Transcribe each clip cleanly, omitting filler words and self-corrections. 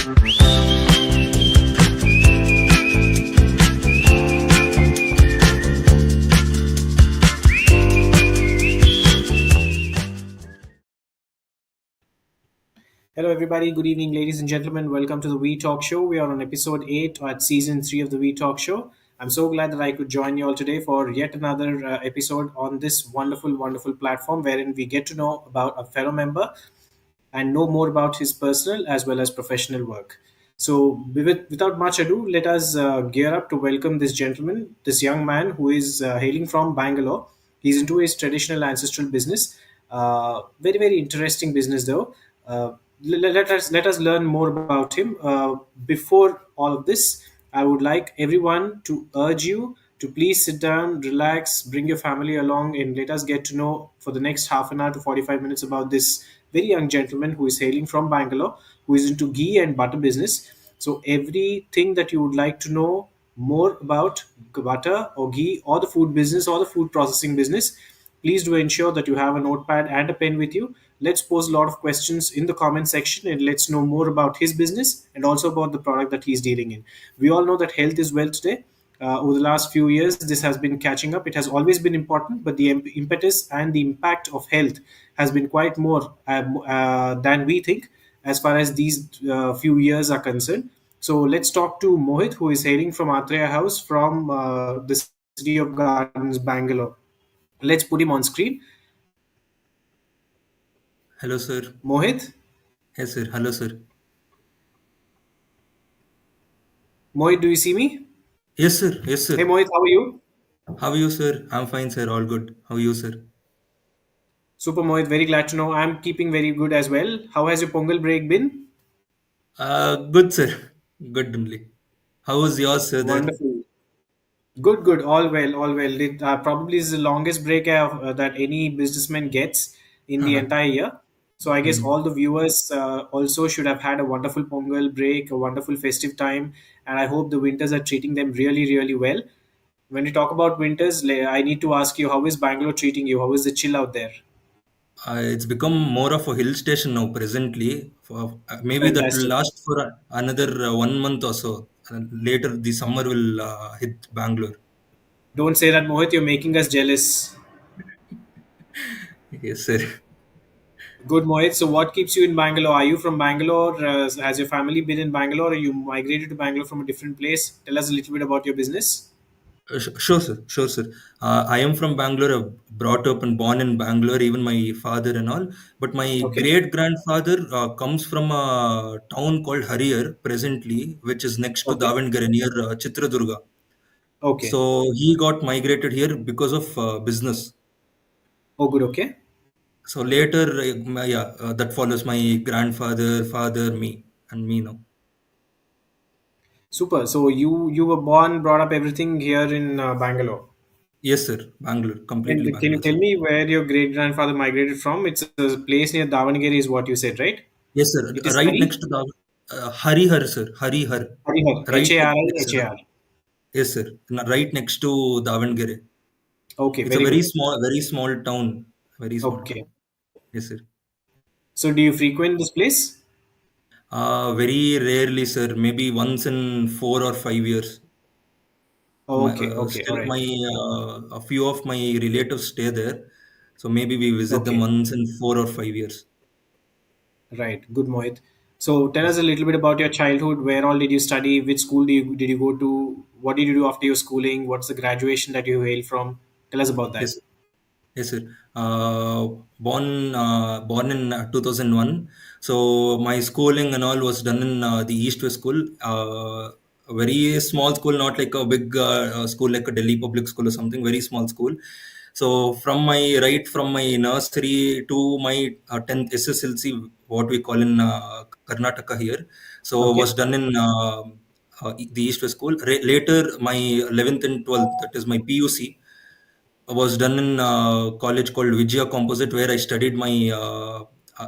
Hello, everybody. Good evening, ladies and gentlemen. Welcome to the WeTalk Show. We are on episode 8 at season 3 of the WeTalk Show. I'm so glad that I could join you all today for yet another episode on this wonderful, wonderful platform wherein we get to know about a fellow member and know more about his personal as well as professional work. So, without much ado, let us gear up to welcome this gentleman, this young man who is hailing from Bangalore. He's into his traditional ancestral business. Very, very interesting business, though. Let us learn more about him. Before all of this, I would like everyone to urge you to please sit down, relax, bring your family along, and let us get to know for the next half an hour to 45 minutes about this very young gentleman who is hailing from Bangalore, who is into ghee and butter business. So, everything that you would like to know more about butter or ghee or the food business or the food processing business, please do ensure that you have a notepad and a pen with you. Let's pose a lot of questions in the comment section and let's know more about his business and also about the product that he's dealing in. We all know that health is wealth today. Over the last few years, this has been catching up. It has always been important, but the impetus and the impact of health has been quite more than we think as far as these few years are concerned. So let's talk to Mohit, who is hailing from Koundinya House from the City of Gardens, Bangalore. Let's put him on screen. Hello, sir. Mohit? Yes, sir. Hello, sir. Mohit, do you see me? Yes, sir. Yes, Hey sir. Mohit, how are you? How are you, sir? I'm fine, sir. All good. How are you, sir? Super Mohit, very glad to know. I'm keeping very good as well. How has your Pongal break been? Good, sir. Good only. How was yours, sir, there? Wonderful. Good, good. All well, all well. It probably is the longest break that any businessman gets in the Haha. entire year. So I guess Hmm. all the viewers also should have had a wonderful Pongal break, a wonderful festive time, and I hope the winters are treating them really, really well. When we talk about winters, I need to ask you, how is Bangalore treating you? How is the chill out there? It's become more of a hill station now, presently. Maybe that will Fantastic. last for another 1 month or so. Later, the summer will hit Bangalore. Don't say that, Mohit. You're making us jealous. Yes, sir. Good, Mohit. So, what keeps you in Bangalore? Are you from Bangalore? Has your family been in Bangalore, or you migrated to Bangalore from a different place? Tell us a little bit about your business. Sure, sir. Sure, sir. I am from Bangalore, brought up and born in Bangalore, even my father and all. But my Okay. great grandfather comes from a town called Harihar presently, which is next to Okay. Davangere near Chitradurga. Okay. So he got migrated here because of business. Oh, good. Okay. So later, that follows my grandfather, father, me, and me now. Super. So, you were born, brought up everything here in Bangalore. Yes, sir. Bangalore, And completely can you Bangalore, tell sir. me where your great grandfather migrated from? It's a place near Davangere, is what you said, right? Yes, sir. It is Right Hari? next to the Harihar, sir. Harihar. Harihar. Right. Yes, sir. Hari. Yes, sir. Right next to Davangere. Okay. It's a Very good. very small town. Very small town. Okay. Yes, sir. So, do you frequent this place? Very rarely, sir. Maybe once in 4 or 5 years. Okay. Okay. All Still, right. a few of my relatives stay there, so maybe we visit them Okay. once in 4 or 5 years. Right. Good, Mohit. So tell us Yes, a little bit about your childhood. Where all did you study? Which school did you go to? What did you do after your schooling? What's the graduation that you hail from? Tell us about that. yes, yes, sir. Born in 2001. So my schooling and all was done in the East West School. A very small school, not like a big school like a Delhi public school or something. Very small school. So from my nursery to my 10th SSLC, what we call in Karnataka here. So Okay. was done in the East West School. Later, my 11th and 12th, that is my PUC, was done in a college called Vysya Composite, where I studied my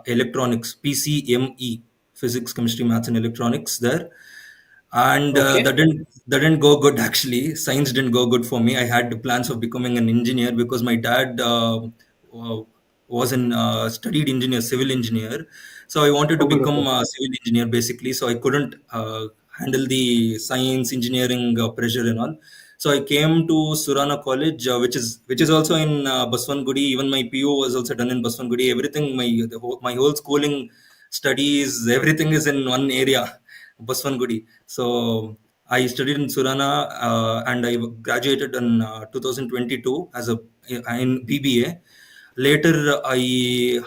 electronics, PCME, physics, chemistry, maths, and electronics there. And Okay. that didn't go good actually. Science didn't go good for me. I had plans of becoming an engineer because my dad was an studied engineer, civil engineer. So I wanted to Oh, good. become Okay. a civil engineer basically. So I couldn't handle the science engineering pressure and all. So I came to Surana College, which is also in Baswangudi. Even my PU was also done in Baswangudi. Everything, my whole schooling, studies, everything is in one area, Baswangudi. So I studied in Surana, and I graduated in 2022 as a in BBA. Later, I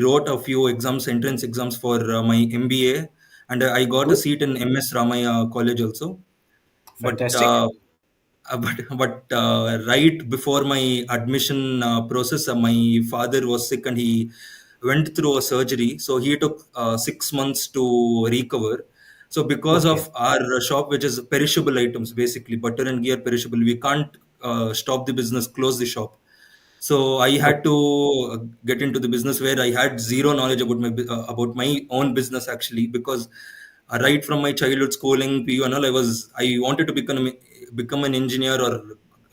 wrote a few exams, entrance exams for my MBA, and I got a Good. seat in MS Ramaya College also. But Fantastic. right before my admission process, my father was sick and he went through a surgery. So he took 6 months to recover. So because Okay. of our shop, which is perishable items, basically butter and ghee are perishable, we can't stop the business, close the shop. So I had Okay. to get into the business where I had zero knowledge about my own business actually, because right from my childhood schooling, PU and all, I wanted to become an engineer or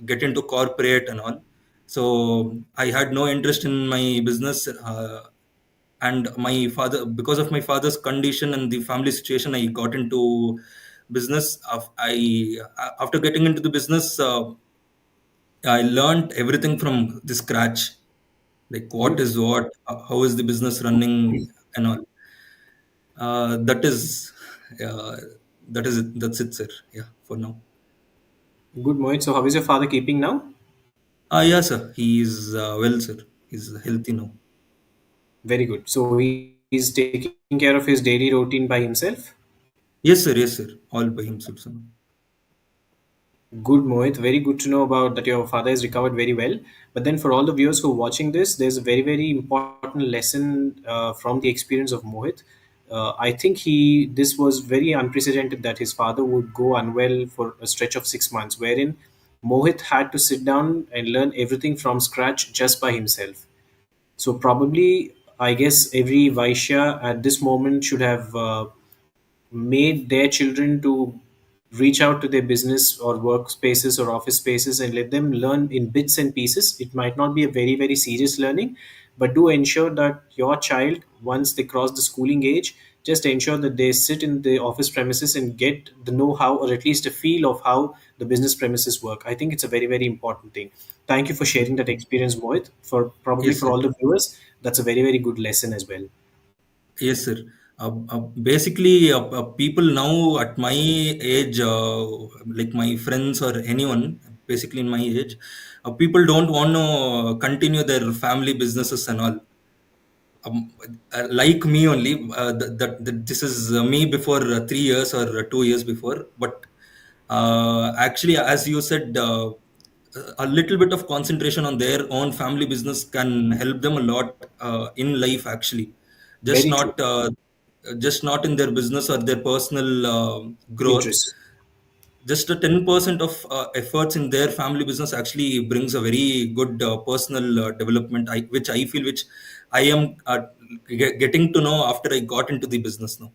get into corporate and all. So I had no interest in my business. And my father, because of my father's condition and the family situation, I got into business. After getting into the business, I learned everything from the scratch, like what Good. is what, how is the business running, and all. That is, uh, that's it, sir. Yeah, for now. Good, Mohit. So, how is your father keeping now? Yeah, sir. He is well, sir. He's healthy now. Very good. So, he's taking care of his daily routine by himself. Yes, sir. Yes, sir. All by himself, sir. Good, Mohit. Very good to know about that your father has recovered very well. But then, for all the viewers who are watching this, there's a very, very important lesson from the experience of Mohit. I think this was very unprecedented that his father would go unwell for a stretch of 6 months, wherein Mohit had to sit down and learn everything from scratch just by himself. So probably, I guess every Vaishya at this moment should have made their children to reach out to their business or workspaces or office spaces and let them learn in bits and pieces. It might not be a very, very serious learning, but do ensure that your child, once they cross the schooling age, just ensure that they sit in the office premises and get the know-how or at least a feel of how the business premises work. I think it's a very, very important thing. Thank you for sharing that experience, Mohit. For probably Yes, for sir. all the viewers, that's a very, very good lesson as well. Yes, sir. Basically, people now at my age, like my friends or anyone, basically in my age, people don't want to continue their family businesses and all. Like me only, that this is me before 3 years or 2 years before. But actually, as you said, a little bit of concentration on their own family business can help them a lot in life actually, just Very true. not uh, just not in their business or their personal growth. Interesting. Just a 10% of efforts in their family business actually brings a very good personal development, which I feel, which I am getting to know after I got into the business now.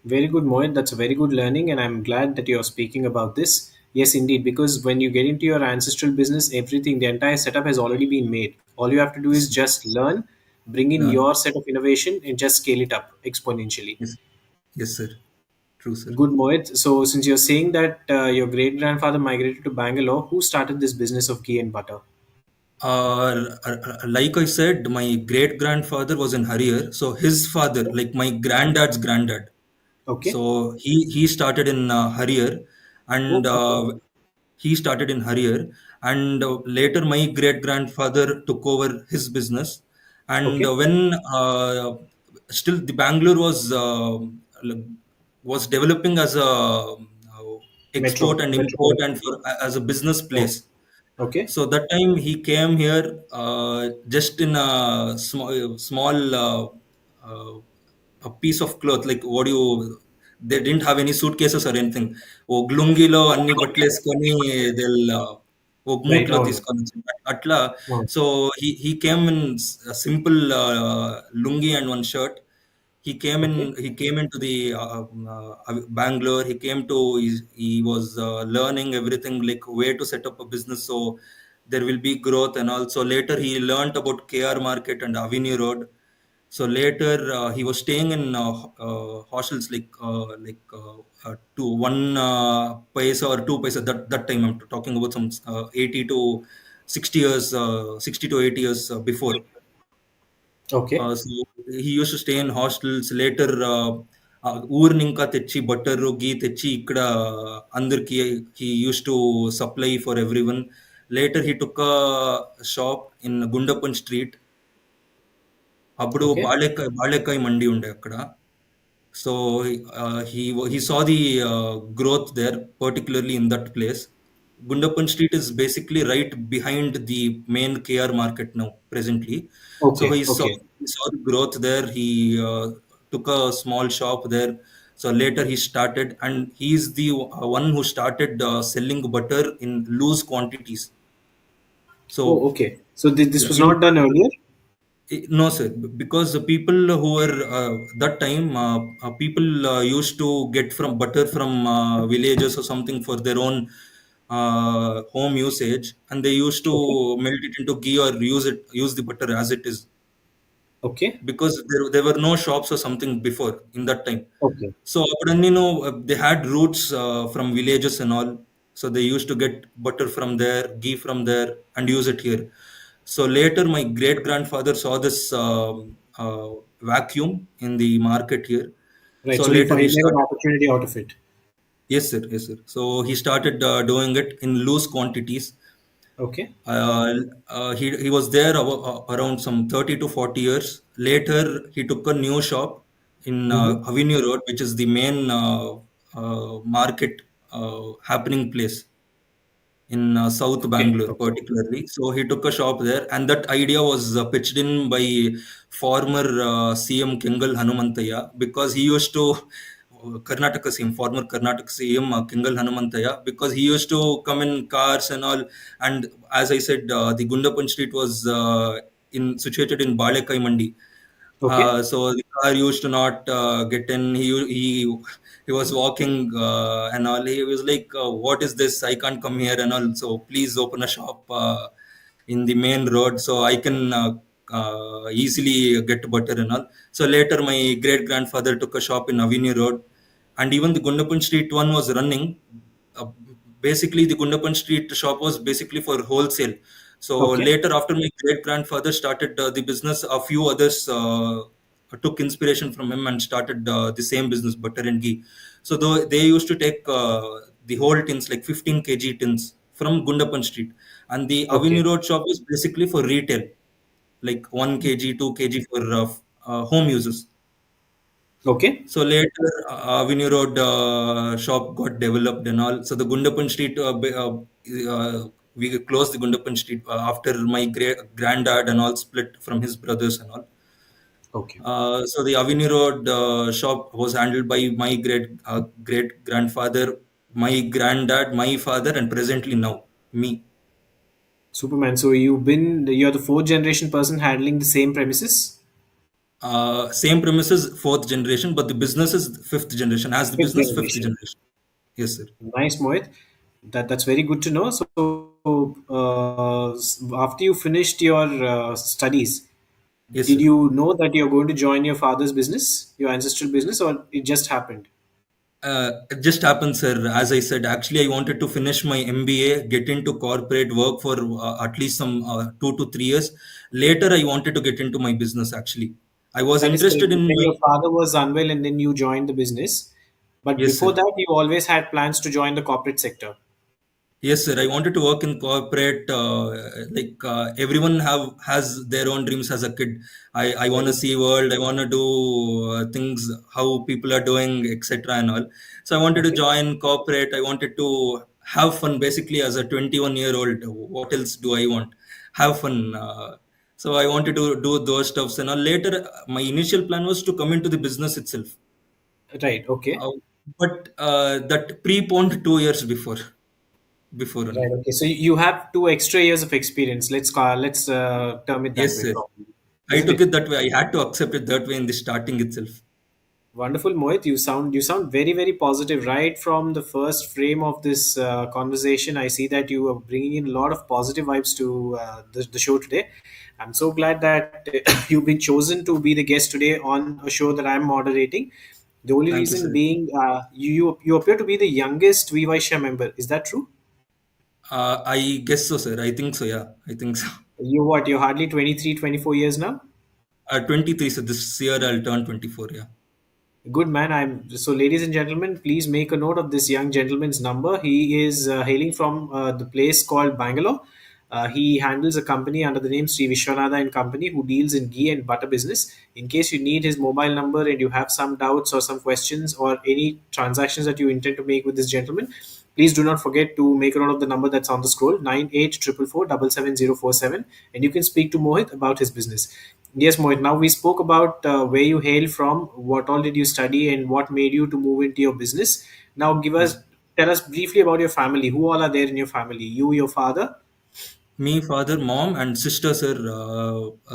Very good, Mohit. That's a very good learning, and I'm glad that you're speaking about this. Yes, indeed, because when you get into your ancestral business, everything, the entire setup has already been made. All you have to do is just learn, bring in Uh, your set of innovation, and just scale it up exponentially. yes, yes, sir. True, sir. Good, Mohit. So, since you're saying that your great grandfather migrated to Bangalore, who started this business of ghee and butter? Like I said, my great grandfather was in Harrier. So his father, like my granddad's granddad, Okay. so he started in Harrier, and Oh, okay. he started in Harrier, and later my great grandfather took over his business, and Okay. when still the Bangalore was developing as a export Metro. and import Metropolitan. and as a business Oh, place. okay. So that time he came here just in a small uh, a piece of cloth. Like what do you? They didn't have any suitcases or anything. ఓ గ్లుంగిలో అన్ని బట్టలు వేసుకొని they'll ఓ Right. మూట్లో Oh, తీసుకొని అట్లా. no. So he came in a simple lungi and one shirt. Okay. He came into the Bangalore. He was learning everything, like where to set up a business. So there will be growth and also later he learnt about KR Market and Avenue Road. So later he was staying in hostels to 1 paisa or 2 paisa. That time I'm talking about some 80 to 60 years, 60 to 80 years before. Okay. So he used to stay in hostels. Later, ఊరు ఇంకా తెచ్చి butter గీ తెచ్చి ఇక్కడ అందరికి he used to supply for everyone. Later, he took a shop in Gundappan Street. అప్పుడు Okay. బాళెకాయ మండి ఉండే అక్కడ. So he saw the growth there, particularly in that place. Gundappan Street is basically right behind the main KR market now, presently. So Okay. Okay. he saw the growth there. He took a small shop there. So later he started, and he's the one who started selling butter in loose quantities. Oh, So okay. So this yeah, was not done earlier? no, sir, because the people who were that time, people used to get from butter from villages or something for their own home usage, and they used to Okay. melt it into ghee or use the butter as it is, Okay. because there were no shops or something before in that time. Okay. So apparently, they had roots from villages and all. So they used to get butter from there, ghee from there, and use it here. So later, my great grandfather saw this vacuum in the market here. Right. So So he, later he he made an started. opportunity out of it. Yes, sir. Yes, sir. So he started doing it in loose quantities. Okay. Uh, he was there around some 30 to 40 years. Later, he took a new shop in Mm-hmm. Avenue Road, which is the main market happening place in South Okay. Bangalore, Okay. particularly. So he took a shop there, and that idea was pitched in by former CM Kingal Hanumantaya, because he used to Karnataka CM, former Karnataka CM Kingal Hanumantaya, because he used to come in cars and all. And as I said, the Gundapan Street was situated in Balekai Mandi. Okay. So the car used to not get in. He was walking and all. He was like, "What is this? I can't come here and all. So please open a shop in the main road so I can easily get butter and all." So later, my great grandfather took a shop in Avenue Road, and even the Gundapan Street one was running. Uh, Basically, the Gundapan Street shop was basically for wholesale. So Okay. later, after my great grandfather started the business, a few others took inspiration from him and started the same business, butter and ghee. So though they used to take the whole tins, like 15 kg tins from Gundapan Street, and the Avenue Okay. Road shop is basically for retail, like 1 kg, 2 kg for home uses. Okay. So later, Avenue Road shop got developed and all. So the Gundapan Street, we closed the Gundapan Street after my granddad and all split from his brothers and all. Okay. So the Avenue Road shop was handled by my great grandfather, my granddad, my father, and presently now me. Superman. So you're the fourth generation person handling the same premises? Same premises, fourth generation, but the business is fifth generation. As the Fifth business, fifth generation. generation. Yes, sir. Nice, Mohit. That's very good to know. So, after you finished your studies, Yes, did sir. you know that you're going to join your father's business, your ancestral business, or it just happened? It just happened, sir. As I said, actually, I wanted to finish my MBA, get into corporate work for at least some 2 to 3 years. Later, I wanted to get into my business, actually. I was That is correct. interested But in when my. your father was unwell and then you joined the business, but Yes, before sir. that, you always had plans to join the corporate sector. Yes, sir. I wanted to work in corporate. Everyone has their own dreams as a kid. I want to Very see world. I want to do things how people are doing, etc. and all. So I wanted to okay. join corporate. I wanted to have fun. Basically, as a 21-year-old, what else do I want? Have fun. So I wanted to do those stuffs and all. Later, my initial plan was to come into the business itself. Right. Okay. Uh, but that preponed 2 years before Right. only. Okay. So you have 2 extra years of experience. Let's term it that Yes, way, sir. probably, I isn't took it? it that way. I had to accept it that way in the starting itself. Wonderful, Mohit. You sound very very positive right from the first frame of this conversation. I see that you are bringing in a lot of positive vibes to the show today. I'm so glad that you've been chosen to be the guest today on a show that I'm moderating. The only Thank you, reason sir. being, you appear to be the youngest WeVysya member. Is that true? I guess so, sir. I think so. Yeah, I think so. You what? You're hardly 23, 24 years now. 23. So this year I'll turn 24. Yeah. Good man. I'm so, ladies and gentlemen, please make a note of this young gentleman's number. He is hailing from the place called Bangalore. He handles a company under the name Sri Vishwanatha and Company, who deals in ghee and butter business. In case you need his mobile number and you have some doubts or some questions or any transactions that you intend to make with this gentleman, please do not forget to make a note of the number that's on the scroll, 9844477047, and you can speak to Mohit about his business. Yes, Mohit. Now we spoke about where you hail from, what all did you study, and what made you to move into your business. Now, Yes. tell us briefly about your family. Who all are there in your family? You, your father. Me, father, mom, and sister, sir.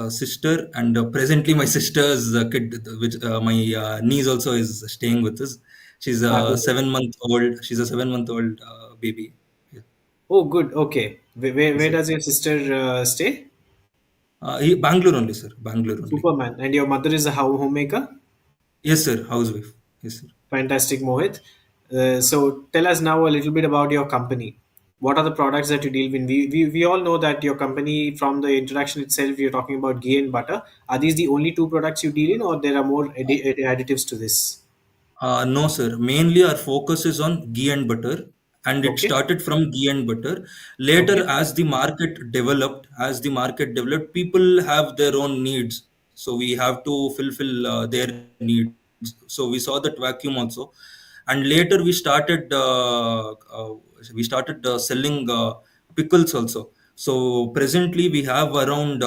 Sister, and presently my sister's kid, which my niece also is staying with us. She's a Okay. 7 month old. She's a 7 month old baby. Yeah. Oh, good. Okay. Where, Yes, where sir. does your sister stay? Bangalore only, sir. Bangalore only. Superman. And your mother is a homemaker. Yes, sir. Housewife. Yes, sir. Fantastic, Mohit. So tell us now a little bit about your company. What are the products that you deal with? We all know that your company, from the introduction itself, you're talking about ghee and butter. Are these the only two products you deal in, or there are more additives to this? No, sir. Mainly our focus is on ghee and butter, and it Okay. started from ghee and butter. Later, Okay. as the market developed, people have their own needs, so we have to fulfill their needs. So we saw that vacuum also, and later we started selling pickles also. So presently we have around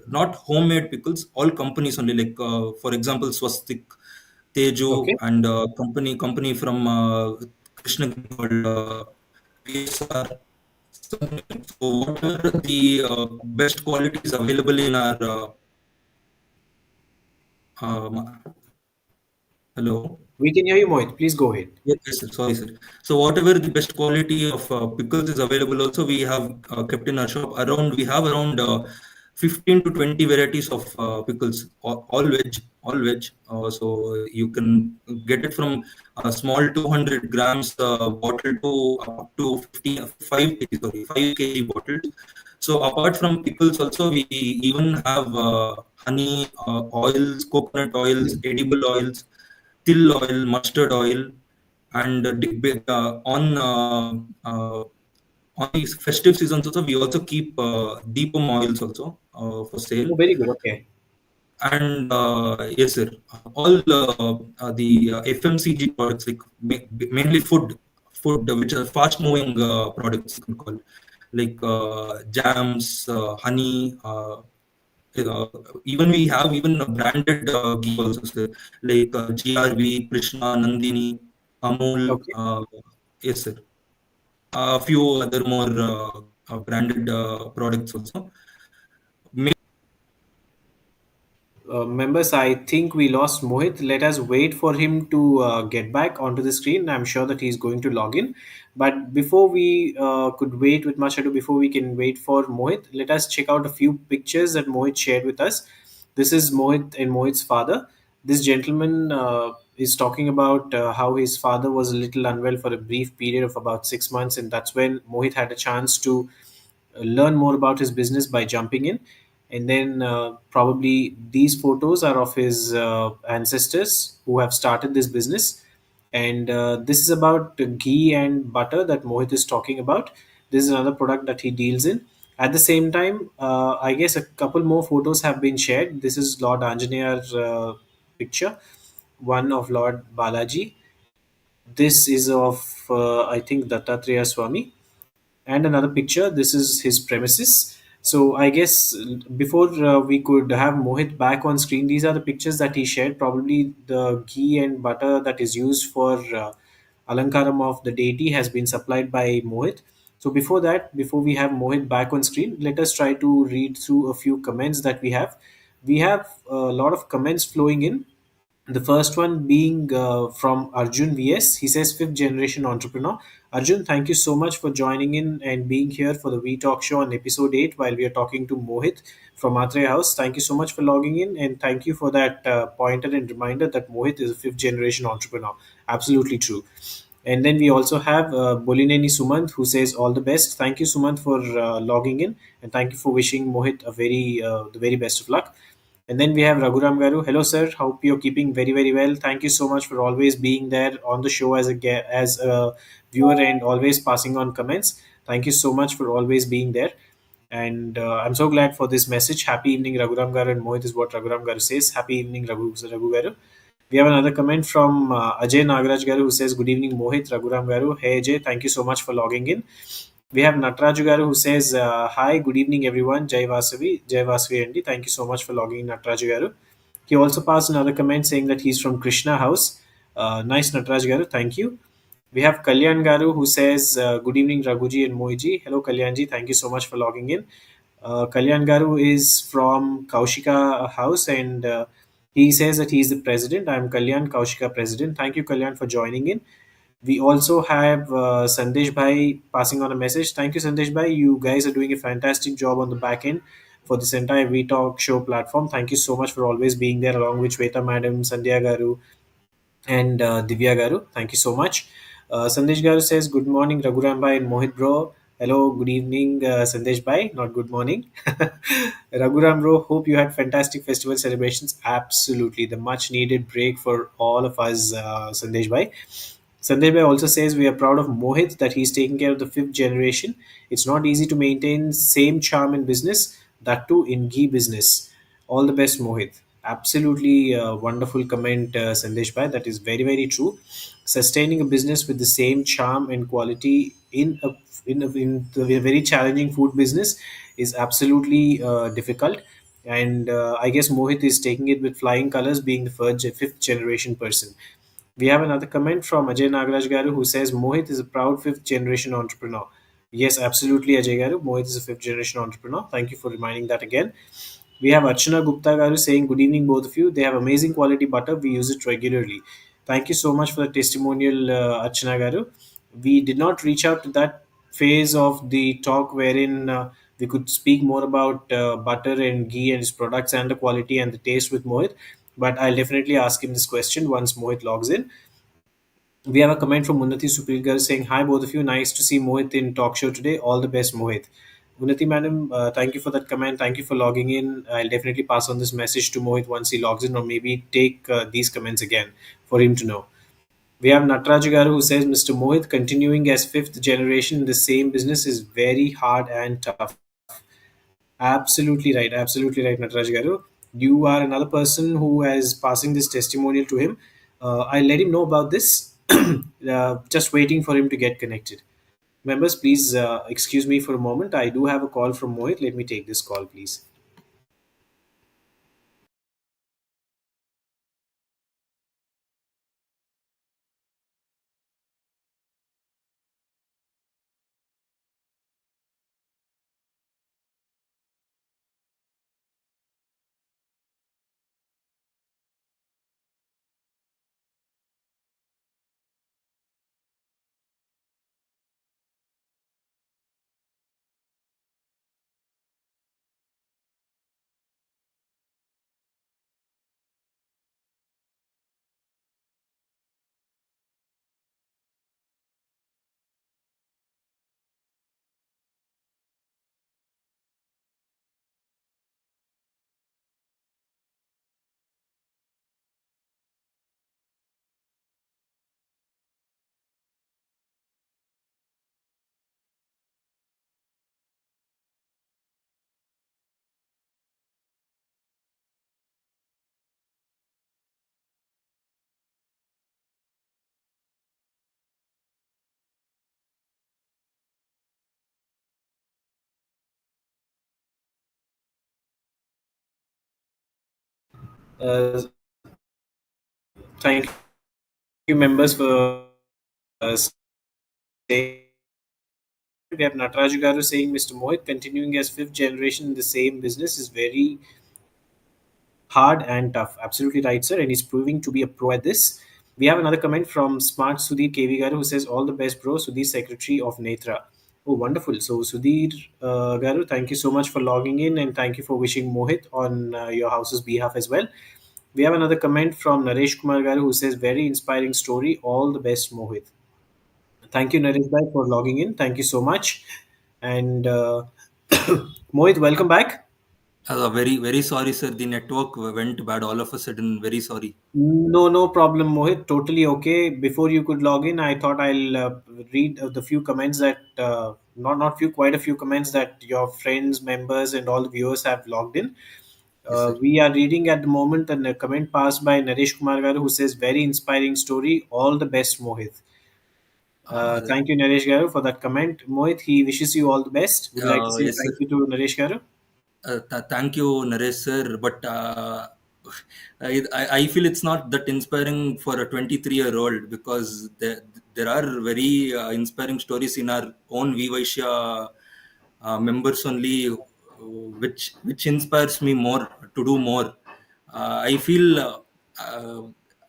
not homemade pickles, all companies only, like for example Swastik, Tejo, Okay. and company from Krishnagiri called PSR. So what are the best qualities available in our hello? We can hear you, Mohit. Please go ahead. Yes, yes, sir. Sorry, sir. So whatever the best quality of pickles is available, also we have kept in our shop. We have around 15 to 20 varieties of pickles, all veg. So you can get it from a small 200 grams bottle to up to 5 kg, sorry, 5 kg bottles. So apart from pickles, also we even have honey, oils, coconut oils, edible oils, till oil, mustard oil, and on these festive seasons also we also keep deepum oils also for sale. Oh, very good. Okay. And yes, sir, all the FMCG products, like mainly food which are fast moving products, you can call, like jams, honey, uh, even we have even a branded ghee also, sir, like GRV, Krishna, Nandini, Amul, Okay. yes, sir. A few other more branded products also. Members, I think we lost Mohit. Let us wait for him to get back onto the screen. I'm sure that he's going to log in. But before we could wait with much ado, before we can wait for Mohit, let us check out a few pictures that Mohit shared with us. This is Mohit and Mohit's father. This gentleman is talking about how his father was a little unwell for a brief period of about 6 months, and that's when Mohit had a chance to learn more about his business by jumping in. And then probably these photos are of his ancestors who have started this business. And this is about the ghee and butter that Mohit is talking about. This is another product that he deals in. At the same time, I guess a couple more photos have been shared. This is Lord Anjaneya's picture, one of Lord Balaji. This is of, I think, Dattatreya Swami, and another picture. This is his premises. So I guess before we could have Mohit back on screen, these are the pictures that he shared. Probably the ghee and butter that is used for alankaram of the deity has been supplied by Mohit. So before that, before we have Mohit back on screen, let us try to read through a few comments that we have. We have a lot of comments flowing in. The first one being from Arjun VS. He says, fifth generation entrepreneur. Arjun, thank you so much for joining in and being here for the We Talk show on episode 8 while we are talking to Mohit from Matre House. Thank you so much for logging in, and thank you for that pointer and reminder that Mohit is a fifth generation entrepreneur. Absolutely true. And then we also have Bolineni Sumant, who says all the best. Thank you, Sumant, for logging in, and thank you for wishing Mohit a the very best of luck. And then we have Raghuram Garu. Hello, sir. Hope you're keeping very, very well. Thank you so much for always being there on the show as as a viewer and always passing on comments. Thank you so much for always being there. And I'm so glad for this message. Happy evening, Raghuram Garu. And Mohit is what Raghuram Garu says. Happy evening, Raghu Garu. We have another comment from Ajay Nagaraj Garu, who says, good evening, Mohit, Raghuram Garu. Hey, Ajay. Thank you so much for logging in. We have Natraju Garu, who says, hi, good evening, everyone. Jai Vasavi Andy. Thank you so much for logging in, Natraju Garu. He also passed another comment saying that he's from Krishna House. Nice, Natraj Garu. Thank you. We have Kalyan Garu, who says, good evening, Raghuji and Moiji. Hello, Kalyanji. Thank you so much for logging in. Kalyan Garu is from Kaushika House, and he says that he's the president. I'm Kalyan, Kaushika president. Thank you, Kalyan, for joining in. We also have Sandesh Bhai passing on a message. Thank you, Sandesh Bhai. You guys are doing a fantastic job on the back end for this entire WeTalk show platform. Thank you so much for always being there, along with Shweta Madam, Sandhya Garu, and Divya Garu. Thank you so much. Sandesh Garu says, good morning, Raghuram Bhai and Mohit bro. Hello, good evening, Sandesh Bhai. Not good morning. Raghuram bro, hope you had fantastic festival celebrations. Absolutely. The much needed break for all of us, Sandesh Bhai. Sandesh Bhai also says we are proud of Mohit that he's taking care of the fifth generation. It's not easy to maintain same charm in business, that too in ghee business. All the best, Mohit. Absolutely wonderful comment, Sandesh Bhai. That is very, very true. Sustaining a business with the same charm and quality in a very challenging food business is absolutely difficult. And I guess Mohit is taking it with flying colors, being the fifth generation person. We have another comment from Ajay Nagaraj Garu, who says Mohit is a proud fifth generation entrepreneur. Yes, absolutely, Ajay Garu. Mohit is a fifth generation entrepreneur. Thank you for reminding that again. We have Archana Gupta Garu saying, good evening, both of you. They have amazing quality butter. We use it regularly. Thank you so much for the testimonial, Archana Garu. We did not reach out to that phase of the talk wherein we could speak more about butter and ghee and its products and the quality and the taste with Mohit. But I'll definitely ask him this question once Mohit logs in. We have a comment from Unnati Supilgar saying, hi, both of you. Nice to see Mohit in talk show today. All the best, Mohit. Unnati, madam, thank you for that comment. Thank you for logging in. I'll definitely pass on this message to Mohit once he logs in, or maybe take these comments again for him to know. We have Nataraj Garu who says, Mr. Mohit, continuing as fifth generation in the same business is very hard and tough. Absolutely right, Nataraj Garu. You are another person who is passing this testimonial to him. I'll let him know about this. Just waiting for him to get connected. Members, please excuse me for a moment. I do have a call from Mohit. Let me take this call, please. Uh, Thank you, members, for saying. We have Nataraj Garu saying, Mr. Mohit, continuing as fifth generation in the same business is very hard and tough. Absolutely right, sir. And he's proving to be a pro at this. We have another comment from Smart Sudhir KV Garu who says, "All the best, bro." Sudhir, Secretary of Netra. Oh, wonderful. So, Sudhir Garu, thank you so much for logging in and thank you for wishing Mohit on your house's behalf as well. We have another comment from Naresh Kumar Garu who says, "Very inspiring story. All the best, Mohit." Thank you, Naresh Bhai, for logging in. Thank you so much. And Mohit, welcome back. Very, very sorry, sir. The network went bad all of a sudden. Very sorry. No, no problem, Mohit. Totally okay. Before you could log in, I thought I'll read the few comments that not few, quite a few comments that your friends, members, and all the viewers have logged in. Yes, sir. We are reading at the moment and a comment passed by Naresh Kumar Garu who says, "Very inspiring story. All the best, Mohit." Uh, Thank you, Naresh Garu, for that comment. Mohit, he wishes you all the best. Would you like to say yes, sir. thank you to Naresh Garu? Thank you, Naresh sir. But I feel it's not that inspiring for a 23-year-old because there are very inspiring stories in our own WeVysya members only, which inspires me more to do more. I feel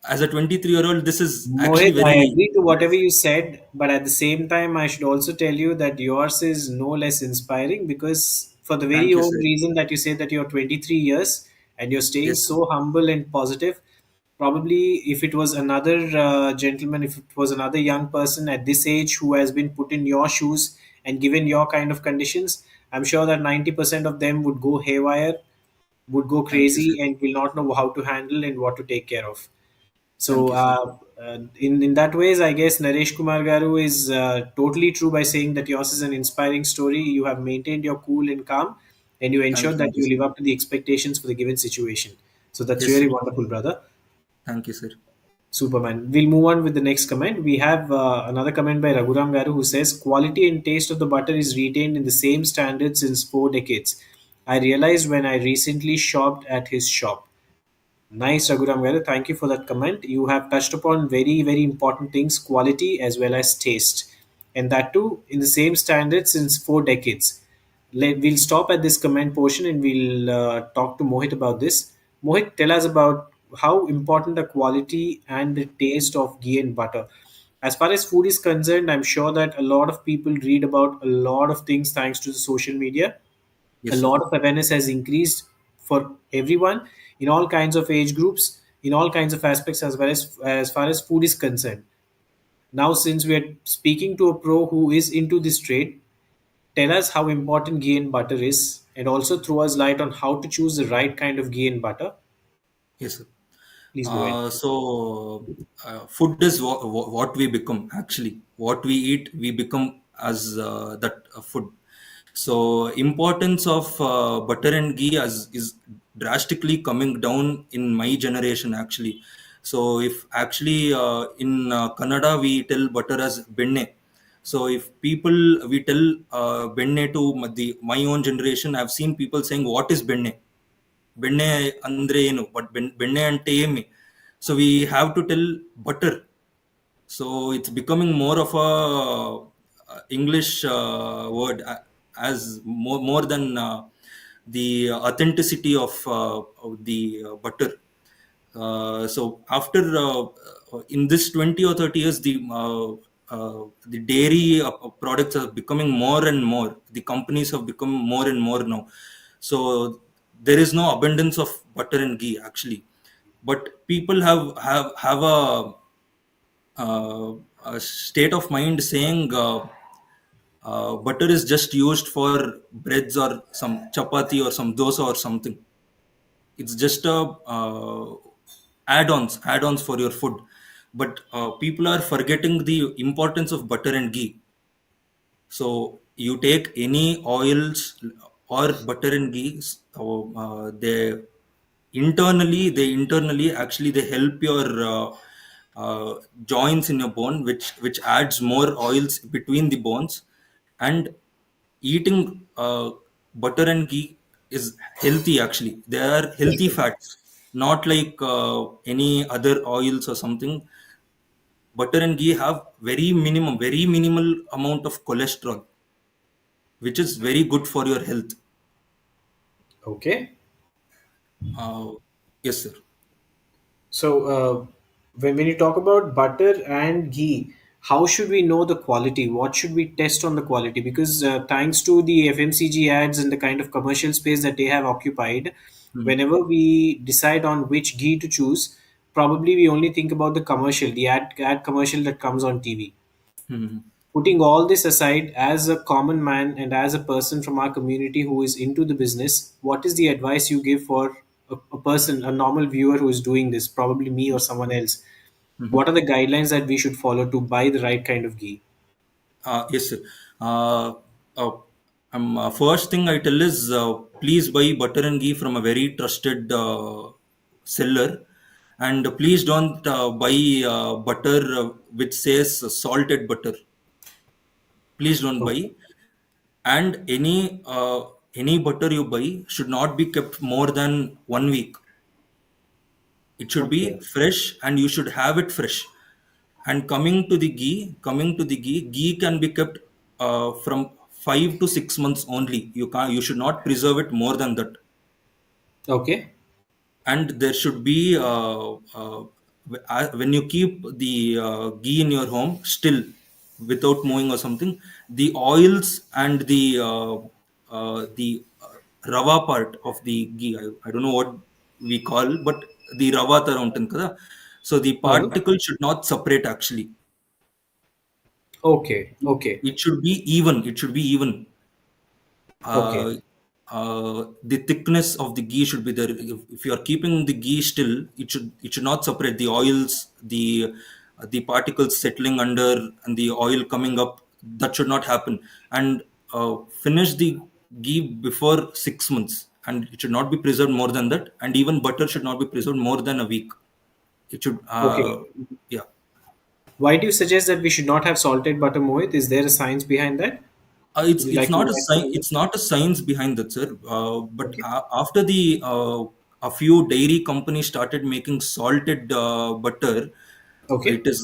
as a 23-year-old, this is actually Mohit, I very agree to whatever you said, but at the same time, I should also tell you that yours is no less inspiring because, for the very thank you, own sir. reason that you say that you're 23 years and you're staying Yes, sir. so humble and positive, probably if it was another gentleman, if it was another young person at this age who has been put in your shoes and given your kind of conditions, I'm sure that 90% of them would go haywire, would go Thank you, sir. crazy, and will not know how to handle and what to take care of. So, Thank you, sir. in that ways, I guess Naresh Kumar Garu is totally true by saying that yours is an inspiring story. You have maintained your cool and calm, and you ensured that Thank you, you sir. live up to the expectations for the given situation. So that's Yes, sir. really wonderful, brother. Thank you, sir. Superman. We'll move on with the next comment. We have another comment by Raghuram Garu who says, "Quality and taste of the butter is retained in the same standard since 4 decades. I realized when I recently shopped at his shop." Nice, Raghuram Garu. Thank you for that comment. You have touched upon very, very important things, quality as well as taste. And that too in the same standard since 4 decades. We'll stop at this comment portion and we'll talk to Mohit about this. Mohit, tell us about how important the quality and the taste of ghee and butter. As far as food is concerned, I'm sure that a lot of people read about a lot of things thanks to the social media. A Yes, sir. lot of awareness has increased for everyone in all kinds of age groups, in all kinds of aspects, as far as food is concerned. Now, since we are speaking to a pro who is into this trade, tell us how important ghee and butter is, and also throw us light on how to choose the right kind of ghee and butter. Yes, sir. Please go ahead. Food is what we become actually. What we eat, we become as that food. So, importance of butter and ghee is drastically coming down in my generation actually. So, if actually in Kannada we tell butter as benne. So, if people we tell benne to my own generation, I've seen people saying, "What is benne?" ಬೆಣ್ಣೆ ಅಂದ್ರೆ ಏನು but ಬೆಣ್ಣೆ అంటే ఏమి so we have to tell butter so it's becoming more of a english word as more than the authenticity of the butter so after in this 20 or 30 years the dairy products are becoming more and more, the companies have become more and more now, so there is no abundance of butter and ghee actually, but people have a state of mind saying butter is just used for breads or some chapati or some dosa or something. It's just a add-ons for your food, but people are forgetting the importance of butter and ghee. So you take any oils or butter and ghee, they internally actually they help your joints in your bone, which adds more oils between the bones, and eating butter and ghee is healthy actually. They are healthy fats, not like any other oils or something. Butter and ghee have very minimal amount of cholesterol, which is very good for your health. Okay. Uh, Yes, sir. So, when you talk about butter and ghee, how should we know the quality? What should we test on the quality? Because thanks to the FMCG ads and the kind of commercial space that they have occupied, Mhm. whenever we decide on which ghee to choose, probably we only think about the commercial, the ad commercial that comes on TV. Mhm. Putting all this aside, as a common man and as a person from our community who is into the business, what is the advice you give for a person, a normal viewer who is doing this, probably me or someone else? Mhm. What are the guidelines that we should follow to buy the right kind of ghee? Yes, sir. Uh, uh, First thing I tell is, please buy butter and ghee from a very trusted seller, and please don't buy butter which says salted butter. Please don't Okay. buy. And any butter you buy should not be kept more than 1 week. It should be Okay. fresh, and you should have it fresh. And coming to the ghee can be kept from 5 to 6 months only. You should not preserve it more than that. Okay. And there should be when you keep the ghee in your home still without moving or something, the oils and the rava part of the ghee, I don't know what we call, but the rava tara untund kada, so the Uh-huh. particles should not separate actually. Okay. Okay. It should be even. It should be even. Okay. uh, the thickness of the ghee should be there. If you are keeping the ghee still, it should not separate the oils, the particles settling under and the oil coming up. That should not happen. And finish the ghee before 6 months, and it should not be preserved more than that. And even butter should not be preserved more than a week. It should, Okay. yeah. Why do you suggest that we should not have salted butter, Mohit? Is there a science behind that? It's Would you it's like to not a enlighten on it's this? not a science behind that, sir. But Okay. after the a few dairy companies started making salted butter, Okay. it is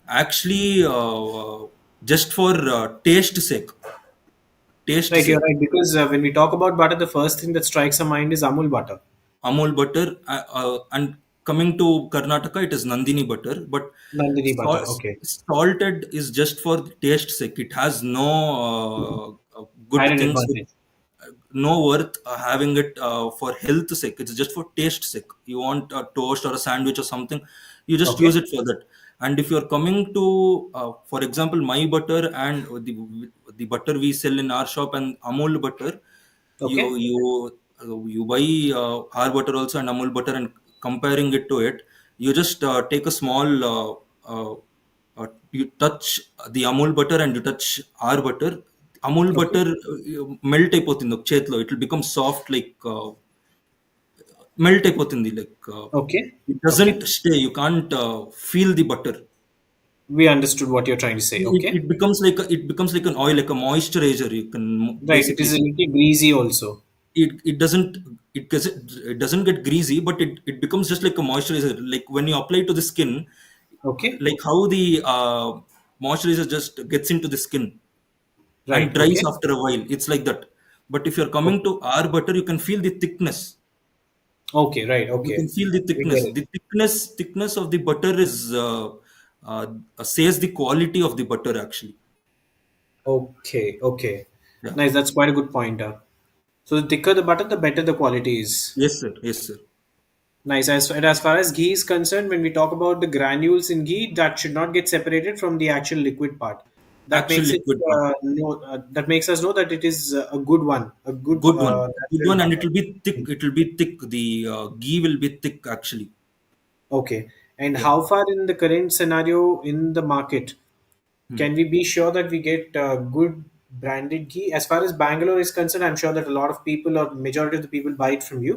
actually just for taste sake. Taste Right, you're sake. right. Because when we talk about butter, the first thing that strikes our mind is Amul butter. Amul butter, and coming to Karnataka, it is Nandini butter. But Nandini butter. sal- Okay. salted is just for the taste sake. It has no good Added things with, advantage. no worth having it for health sake. It's just for taste sake. You want a toast or a sandwich or something, you just use Okay. it for that. And if you're coming to, for example, my butter and the butter we sell in our shop and Amul butter, you Okay. you you buy our butter also and Amul butter, and comparing it to it, you just take a small you touch the Amul butter and you touch our butter. Amul Okay. butter melt అయిపోతుంది ఒక చేతిలో. It will become soft, like melt అయిపోతుంది, like Okay. it doesn't Okay. stay. You can't feel the butter. We understood what you're trying to say. Okay. It becomes like an oil, like a moisturizer, you can Right. It basically is a say. little greasy also. It doesn't get greasy, but it becomes just like a moisturizer, like when you apply to the skin, Okay. like how the moisturizer just gets into the skin and Right. dries Okay. after a while. It's like that. But if you're coming Okay. to our butter, you can feel the thickness. Okay. Right. You can Okay. feel the We thickness. get it. The thickness of the butter is uh, says the quality of the butter actually. Okay. Okay. Yeah. Nice. That's quite a good pointer. So the thicker the butter, the better the quality is. Yes, sir. Yes, sir. Nice. As far as ghee is concerned, when we talk about the granules in ghee, that should not get separated from the actual liquid part. That Actual makes it liquid part. that makes us know that it is a good one, a good Good one. Good natural one, and it butter. will be thick. It will be thick. The ghee will be thick actually. Okay. And Yeah. how far in the current scenario in the market Hmm. can we be sure that we get good branded ghee? As far as Bangalore is concerned, I'm sure that a lot of people or majority of the people buy it from you.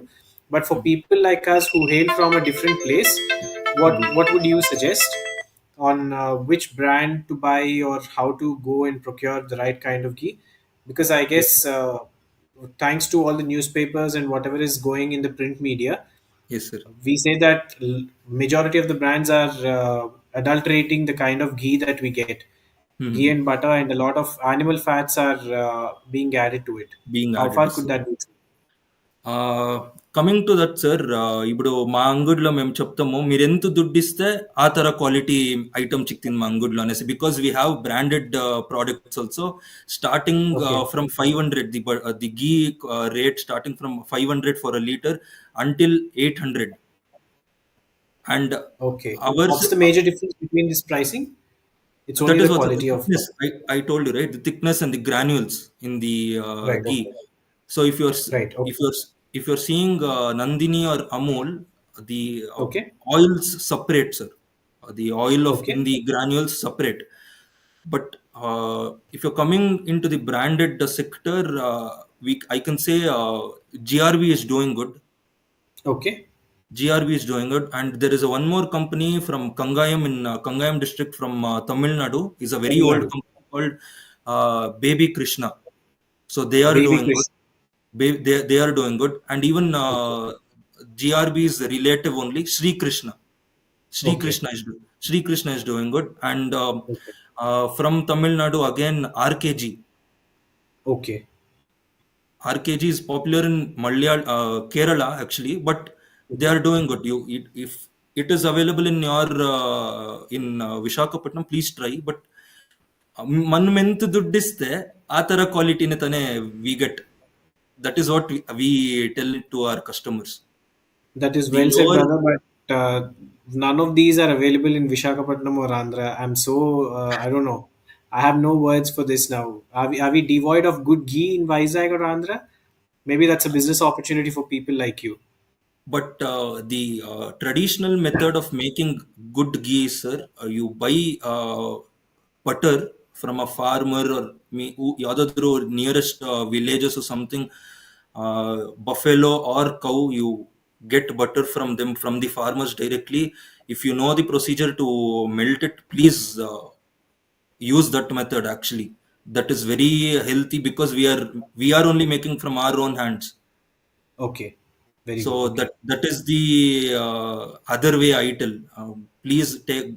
But for Hmm. people like us who hail from a different place, Hmm. what would you suggest on which brand to buy or how to go and procure the right kind of ghee? Because I Yes, guess thanks to all the newspapers and whatever is going in the print media, yes, sir. we say that majority of the brands are adulterating the kind of ghee that we get. Ghee Hmm. and butter and a lot of animal fats are being added to it. Being How added far is could so. that be true? Coming to that sir, ఇప్పుడు మా అంగుడిలో మేము చెప్తాము మీరు ఎంత దుడ్డు ఇస్తే ఆ తర క్వాలిటీ ఐటమ్ చిక్కింది మా అంగుడిలో అనేసి, because we have branded products also starting Okay. From 500, the ghee rate starting from 500 for a liter until 800. And Okay. ours, What's the major difference between this pricing? It's only that is the what the quality of. thickness I told you, right? The thickness and the granules in the Right. ghee. Okay. So Right. Okay. if you're seeing Nandini or Amul, the Okay. oils separate, sir. The oil of in Okay. the granules separate. But if you're coming into the branded sector, we I can say GRV is doing good. Okay. GRB is doing it, and there is a one more company from Kangayam in Kangayam district from Tamil Nadu. Is a very Tamil old Nadu. company called Baby Krishna. So they are Baby doing good. Chris. They are doing good, and even Okay. GRB is relative only. Sri Krishna. Okay. Sri Krishna is doing good, and Okay. from Tamil Nadu again RKG. Okay. RKG is popular in Kerala actually, but they Okay. are doing good. If it is available in your in Vishakhapatnam, please try. But మనం ఎంత దుడ్డిస్తే ఆ తర క్వాలిటీని తనే we get. That is what we tell it to our customers. That is The well said, lower, brother. But none of these are available in Vishakhapatnam or Andhra. I'm so I don't know. I have no words for this now. Are we devoid of good ghee in Vizag or Andhra? Maybe that's a business opportunity for people like you. but the traditional method of making good ghee, sir, you buy butter from a farmer or ಯಾವ್ದಾದ್ರು nearest villages or something, buffalo or cow, you get butter from them, from the farmers directly. If you know the procedure to melt it, please use that method actually. That is very healthy because we are only making from our own hands. Okay. Very So good. Okay. that is the other way I tell. Please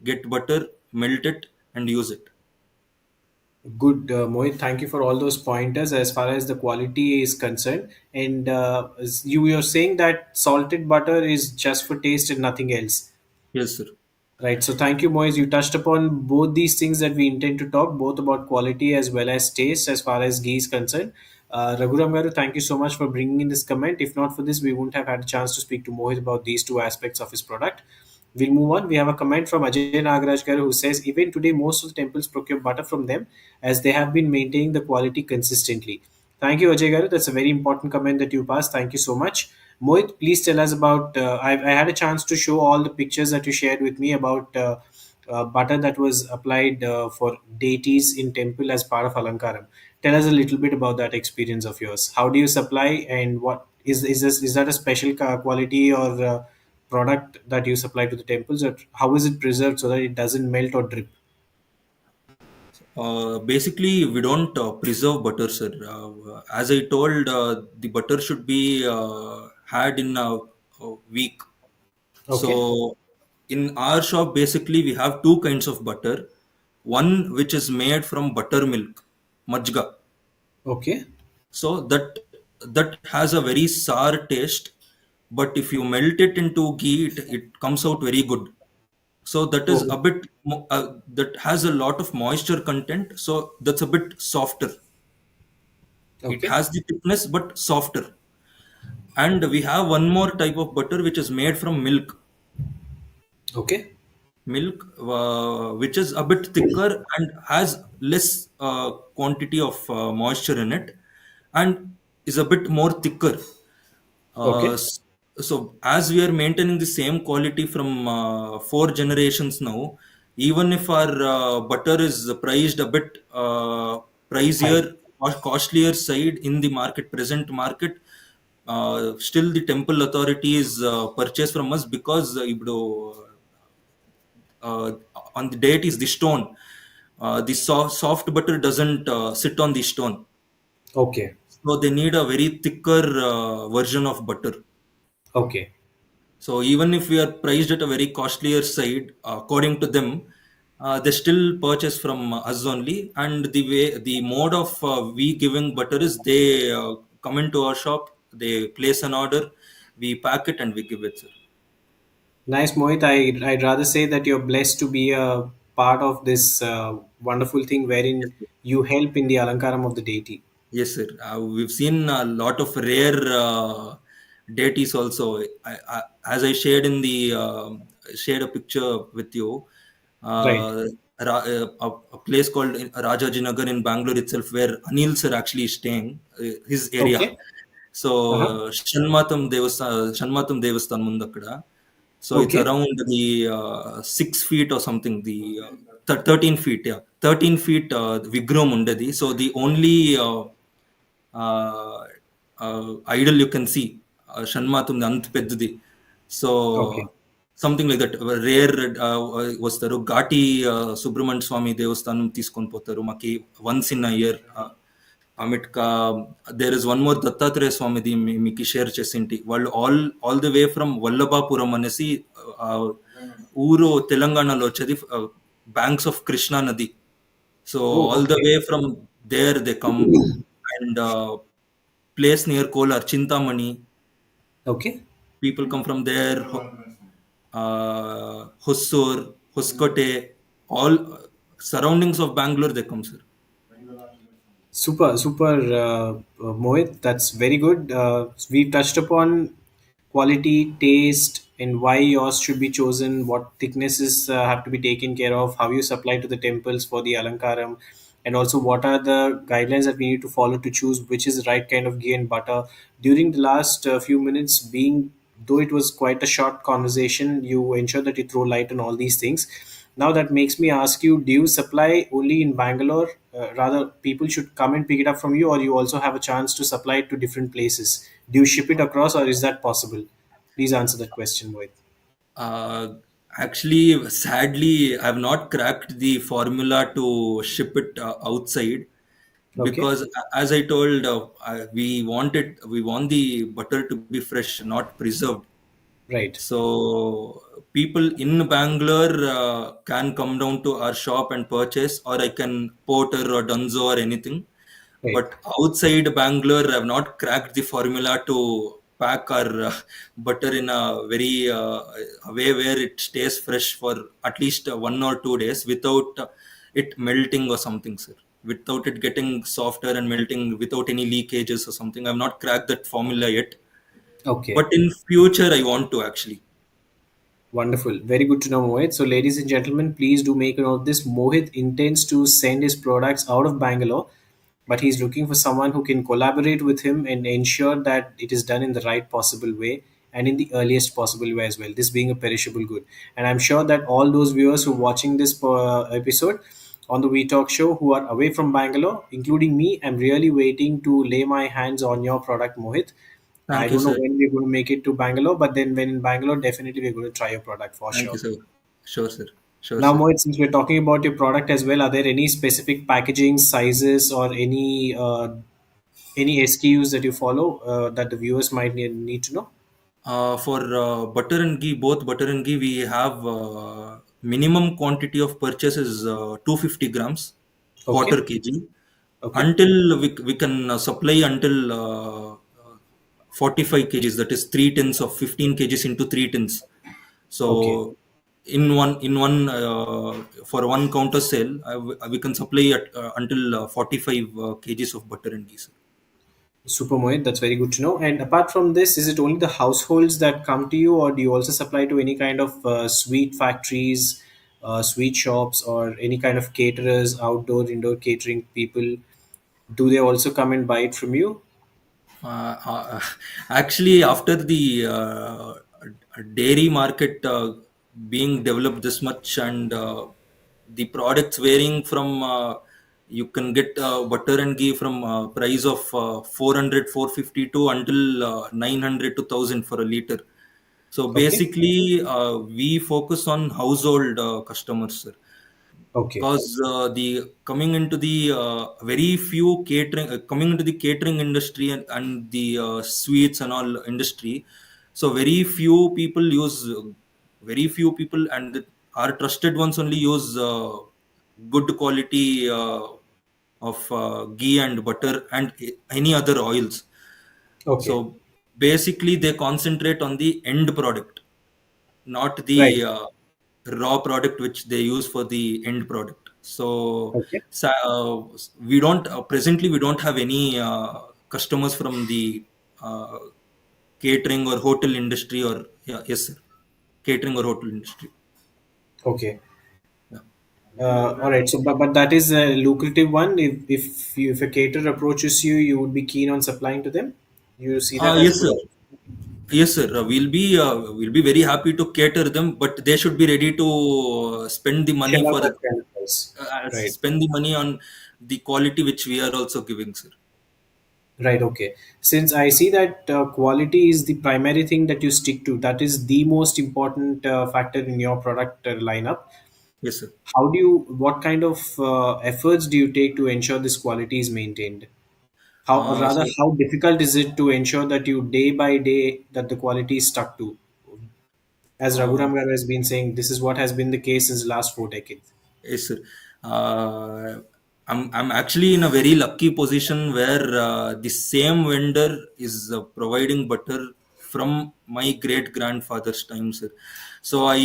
get butter, melt it, and use it. Good, Mohit. Thank you for all those pointers as far as the quality is concerned. And you're saying that salted butter is just for taste and nothing else. Yes, sir. Right. So thank you, Moise. You touched upon both these things that we intend to talk, both about quality as well as taste, as far as ghee is concerned. Raghuram Garu, thank you so much for bringing in this comment. If not for this, we wouldn't have had a chance to speak to Mohit about these two aspects of his product. We'll move on. We have a comment from Ajay Nagaraj Garu who says, even today, most of the temples procure butter from them as they have been maintaining the quality consistently. Thank you, Ajay Garu. That's a very important comment that you passed. Thank you so much. Mohit, please tell us about. I had a chance to show all the pictures that you shared with me about butter that was applied for deities in temple as part of Alankaram. Tell us a little bit about that experience of yours. How do you supply, and what is that a special quality or product that you supply to the temples, or how is it preserved so that it doesn't melt or drip? Basically, we don't preserve butter, sir. As I told, the butter should be had in a week. Okay, So, in our shop, basically, we have two kinds of butter. One which is made from buttermilk, majga. okay, So that has a very sour taste, but if you melt it into ghee, it comes out very good. So that is oh, a bit that has a lot of moisture content. So that's a bit softer. It okay, has the thickness but softer. And we have one more type of butter which is made from milk. okay, Milk, which is a bit thicker and has less quantity of moisture in it, and is a bit more thicker. Uh, okay, s- so as we are maintaining the same quality from four generations now, even if our butter is priced a bit high. pricier or costlier side in the market, present market, still the temple authorities purchase from us because uh, on the date is the stone. The soft butter doesn't sit on the stone, Okay, so they need a very thicker version of butter. okay, So even if we are priced at a very costlier side, according to them, they still purchase from us only. And the mode of we giving butter is they come into our shop, they place an order, we pack it and we give it, sir. Nice, Mohit. I'd rather say that you're blessed to be a part of this wonderful thing Yes, wherein sir. you help in the Alankaram of the deity. Yes, sir. We've seen a lot of rare deities also. As I shared in the shared a picture with you, Right. a place called Rajajinagar in Bangalore itself, where Anil sir actually is staying, his area. Okay. Uh-huh. So Shanmatam Devasthan Mundakada. So it's Okay. around the 6 feet or something. The 13 feet, yeah, 13 feet. Vigram undadi. So the only uh, idol you can see, Shanmatum Ant Peddudi. So Okay. something like that. Rare వస్తారు ఘాటి సుబ్రహ్మణ్య స్వామి దేవస్థానం తీసుకొని పోతారు మాకి once in a year. ఆమెట్కా there is one more Dattatreya స్వామిది మీకు share చేసింటి వాళ్ళు all the way from Vallabhapuram అనేసి ఆ, ఊరు తెలంగాణలో వచ్చేది, బ్యాంక్స్ ఆఫ్ కృష్ణా నది. So Oh, all the okay. way from there they come, and place near Kolar, Chintamani. Okay. People come from there. Hossur, Hoskote, all surroundings of Bangalore they come, sir. Super, super, Mohit. That's very good. We've touched upon quality, taste, and why yours should be chosen, what thicknesses have to be taken care of, how you supply to the temples for the Alankaram, and also what are the guidelines that we need to follow to choose which is the right kind of ghee and butter. During the last few minutes, being though it was quite a short conversation, you ensure that you throw light on all these things. Now that makes me ask you: do you supply only in Bangalore? Rather, people should come and pick it up from you, or you also have a chance to supply it to different places? Do you ship it across, or is that possible? Please answer that question, Mohit. Uh, Actually, sadly, I have not cracked the formula to ship it outside, Okay, because as I told, we want the butter to be fresh, not preserved. right, So people in Bangalore can come down to our shop and purchase, or I can Porter or Dunzo or anything. right. But outside Bangalore, I've not cracked the formula to pack our butter in a very a way where it stays fresh for at least 1 or 2 days without it melting or something, sir. Without it getting softer and melting, without any leakages or something. I've not cracked that formula yet. Okay. But in future, I want to actually. Wonderful. Very good to know, Mohit. So, ladies and gentlemen, please do make a note of this. Mohit intends to send his products out of Bangalore, but he's looking for someone who can collaborate with him and ensure that it is done in the right possible way and in the earliest possible way as well. This being a perishable good. And I'm sure that all those viewers who are watching this episode on the WeTalk show who are away from Bangalore, including me, I'm really waiting to lay my hands on your product, Mohit. I Thank you, don't know sir. when we're going to make it to Bangalore, but then when in Bangalore, definitely we're going to try your product for Thank you, sure. sir. Sure, sir. Sure, Now, sir. Mohit, since we're talking about your product as well, are there any specific packaging sizes or any SKUs that you follow that the viewers might need to know? For butter and ghee, both butter and ghee, we have minimum quantity of purchase is 250 grams, quarter Okay, kg. okay, Until we can supply until 45 kgs, that is 3 tins of 15 kgs into 3 tins. okay. So in one for one counter sale, we can supply at until 45 kgs of butter and ghee, sir. Super Mohit, that's very good to know. And apart from this, is it only the households that come to you, or do you also supply to any kind of sweet factories, sweet shops, or any kind of caterers, outdoor, indoor catering people? Do they also come and buy it from you? Uh, uh, Actually, after the dairy market being developed this much, and the products varying from you can get butter and ghee from price of 400 to until 900 to 1000 for a liter. So Okay, basically we focus on household customers, sir, okay, because the coming into the very few catering coming into the catering industry, and the sweets and all industry. So very few people, and our trusted ones only use good quality of ghee and butter and any other oils. So okay. basically they concentrate on the end product, not Right. the raw product which they use for the end product. So, Okay. we don't presently we don't have any customers from the uh, catering or hotel industry, or yeah, yes sir, catering or hotel industry. Okay. Yeah. All right. So, but that is a lucrative one. If a caterer approaches you, you would be keen on supplying to them. You see that as Yes good. sir. Yes, sir. We'll be very happy to cater them, but they should be ready to spend the money Shell out for that kind of price. Right. spend the money on the quality which we are also giving, sir. Right. Okay. Since I see that quality is the primary thing that you stick to, that is the most important factor in your product lineup. Yes, sir. How do you? What kind of efforts do you take to ensure this quality is maintained? How, or rather, So, how difficult is it to ensure that you day by day that the quality is stuck to? As uh, Raghuram Garu has been saying, this is what has been the case since the last 4 decades. yes, sir. Uh, I'm actually in a very lucky position where the same vendor is providing butter from my great grandfather's time, sir. So I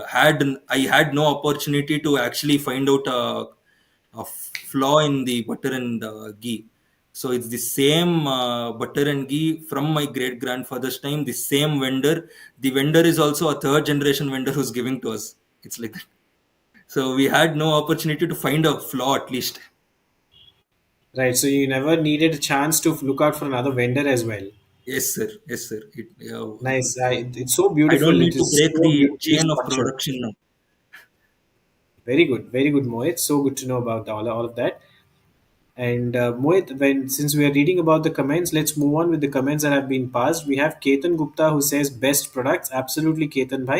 had no opportunity to actually find out a flaw in the butter and ghee. So it's the same butter and ghee from my great grandfather's time. The same vendor. The vendor is also a third generation vendor who's giving to us. It's like that. So we had no opportunity to find a flaw at least. Right. So you never needed a chance to look out for another vendor as well. Yes, sir. Yes, sir. Nice. It's so I don't beautiful. need It to is break so the beautifully chain of structured. production now. Very good. Very good, Mohit. So good to know about all of that. And Mohit, when since we are reading about the comments, let's move on with the comments that have been passed. We have Ketan Gupta who says best products. Absolutely, Ketan bhai.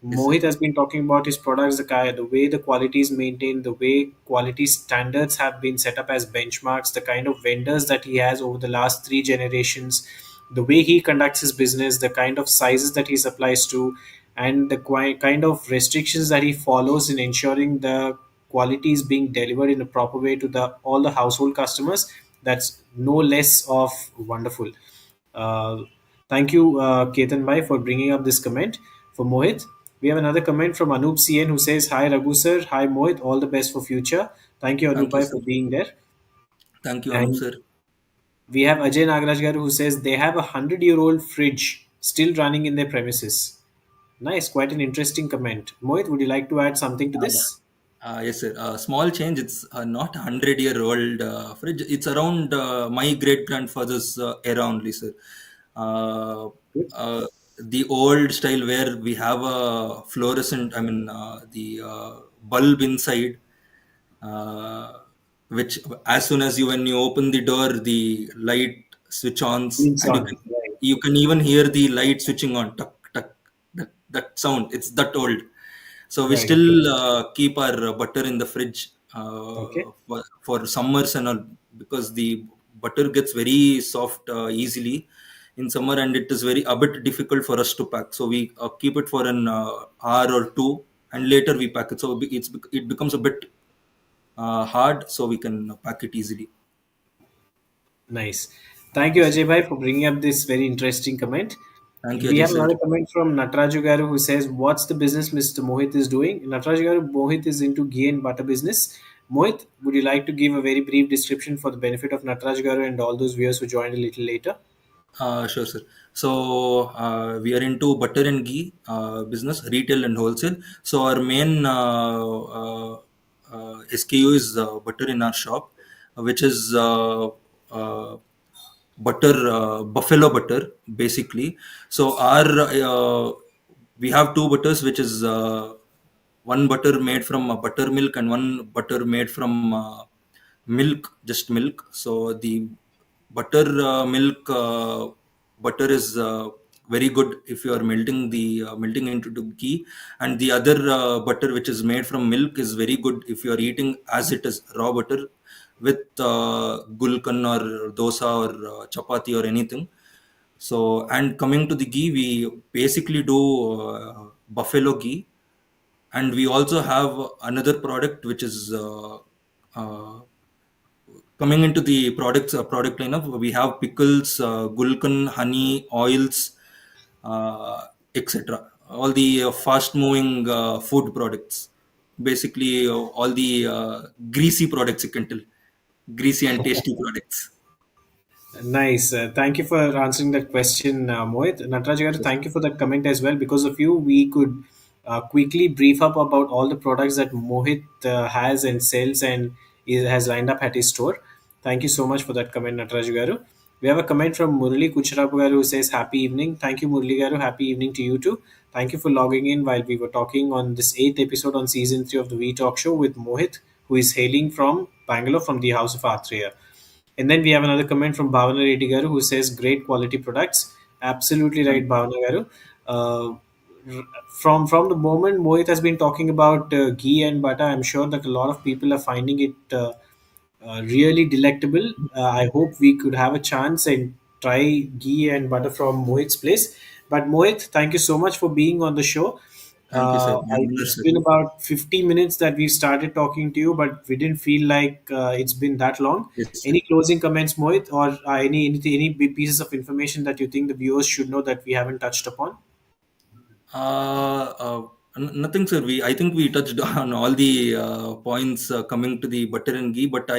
Yes, sir. Mohit has been talking about his products, the way the quality is maintained, the way quality standards have been set up as benchmarks, the kind of vendors that he has over the last 3 generations, the way he conducts his business, the kind of sizes that he supplies to, and the kind of restrictions that he follows in ensuring the quality is being delivered in a proper way to the all the household customers. That's no less of wonderful. Uh, Thank you, Ketan Bhai, for bringing up this comment. For Mohit, we have another comment from Anup CN who says, "Hi Raghu sir, hi Mohit, all the best for future." Thank you, Anup Thank you, Bhai, sir. for being there. Thank you, Anup, And sir. we have Ajay Nagaraj Garu who says they have a 100-year-old fridge still running in their premises. Nice, quite an interesting comment. Mohit, would you like to add something to Uh, this? yes, sir. Small change. It's not 100-year-old fridge. It's around my great grandfather's era only, sir. Uh, Good. uh, the old style where we have a fluorescent, I mean, the bulb inside, uh, which as soon as when you open the door, the light switch ons, Green and sun. Right. you can even hear the light switching on. Tuck, tuck, that sound. It's that old. So we Right. still Okay. keep our butter in the fridge Okay. for summers and all, because the butter gets very soft easily in summer, and it is very a bit difficult for us to pack. So we keep it for an hour or two, and later we pack it. So it becomes a bit hard, so we can pack it easily. Nice. Thank you, Yes, sir. Ajay Bhai, for bringing up this very interesting comment. Thank you, We Ajay have sir. another comment from Nataraju Garu who says, "What's the business Mr. Mohit is doing?" Nataraju Garu, Mohit is into ghee and butter business. Mohit, would you like to give a very brief description for the benefit of Nataraju Garu and all those viewers who joined a little later? Sure, sir. So we are into butter and ghee business, retail and wholesale. So our main SKU is butter in our shop, which is butter, buffalo butter, basically. So our we have two butters, which is one butter made from buttermilk and one butter made from milk, just milk. So the butter milk butter is very good if you are melting into the ghee, and the other butter which is made from milk is very good if you are eating as it is raw butter with gulkan or dosa or chapati or anything. So, and coming to the ghee, we basically do buffalo ghee, and we also have another product which is uh, Coming into the product lineup, we have pickles, gulkan, honey, oils, etc. All the fast moving food products, basically all the greasy products, you can tell, greasy and tasty products. Nice. Thank you for answering that question, Mohit. Nataraj garu, Yes, thank you for that comment as well. Because of you, we could quickly brief up about all the products that Mohit has and sells and has lined up at his store. Thank you so much for that comment, Nataraj garu. We have a comment from Murali Kucharapu garu who says, "Happy evening." Thank you, Murali garu. Happy evening to you too. Thank you for logging in while we were talking on this eighth episode on season 3 of the We Talk show with Mohit, who is hailing from Bangalore from the House of Arthria. And then we have another comment from Bhavana Reddy Garu who says great quality products. Absolutely thank right, Bhavana Garu. From the moment Mohit has been talking about ghee and butter, I'm sure that a lot of people are finding it really delectable. I hope we could have a chance and try ghee and butter from Mohit's place. But Mohit, thank you so much for being on the show. thank you, sir. My honor, It's sir. been about 50 minutes that we started talking to you, but we didn't feel like it's been that long. Yes, sir. Any closing comments, Mohit, or any pieces of information that you think the viewers should know that we haven't touched upon? Uh, uh, Nothing, sir. I think we touched on all the points coming to the butter and ghee. But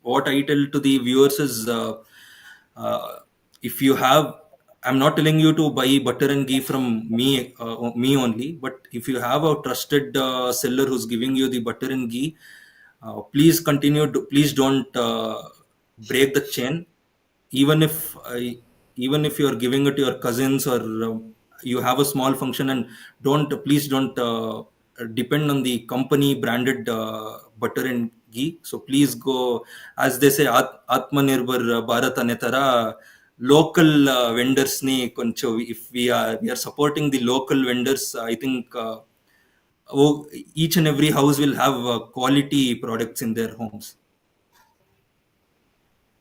what I tell to the viewers is, uh, if you have, I'm not telling you to buy butter and ghee from me only. But if you have a trusted seller who's giving you the butter and ghee, please continue. Please don't break the chain, even if even if you are giving it to your cousins, or you have a small function, and don't depend on the company branded butter and ghee. So please go, as they say, atmanirbhar bharat anetara, local vendors ni koncho, if we are supporting the local vendors, I think each and every house will have quality products in their homes.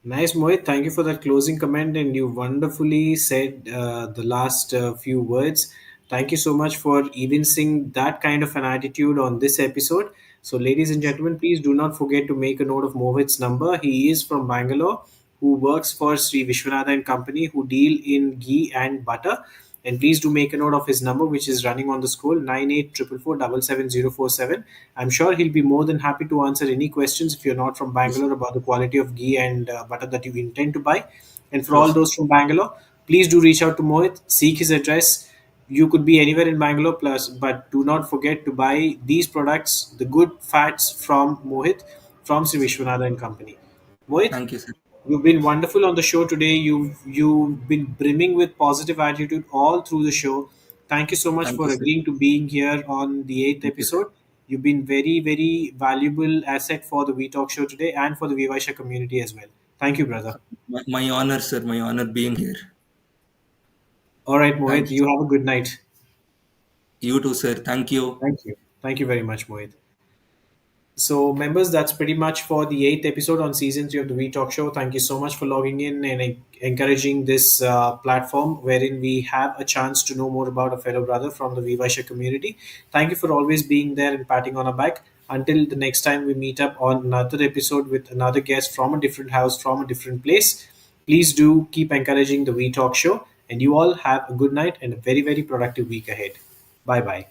Nice, Mohit. Thank you for that closing comment, and you wonderfully said the last few words. Thank you so much for evincing that kind of an attitude on this episode. So, ladies and gentlemen, please do not forget to make a note of Mohit's number. He is from Bangalore, who works for Sri Vishwanatha and Company, who deal in ghee and butter. And please do make a note of his number, which is running on the scroll 9844477047. I'm sure he'll be more than happy to answer any questions if you're not from Yes, Bangalore about the quality of ghee and butter that you intend to buy. And for sure, all sir. those from Bangalore, please do reach out to Mohit, seek his address. You could be anywhere in Bangalore, plus, but do not forget to buy these products, the good fats from Mohit, from Sri Vishwanatha and Company. Mohit, Thank you, sir. you've been wonderful on the show today. You've been brimming with positive attitude all through the show. Thank you so much Thank you, for sir. agreeing to being here on the eighth Thank you, sir. episode. You've been very valuable asset for the We Talk show today and for the WeVysya community as well. Thank you, brother. My honor, sir. My honor being here. All right, Thank Mohit. you. You have a good night. You too, sir. Thank you. Thank you. Thank you very much, Mohit. So, members, that's pretty much for the eighth episode on season 3 of the We Talk Show. Thank you so much for logging in and encouraging this platform wherein we have a chance to know more about a fellow brother from the Vivasha community. Thank you for always being there and patting on our back. Until the next time we meet up on another episode with another guest from a different house, from a different place, please do keep encouraging the We Talk Show. And you all have a good night and a very productive week ahead. Bye bye.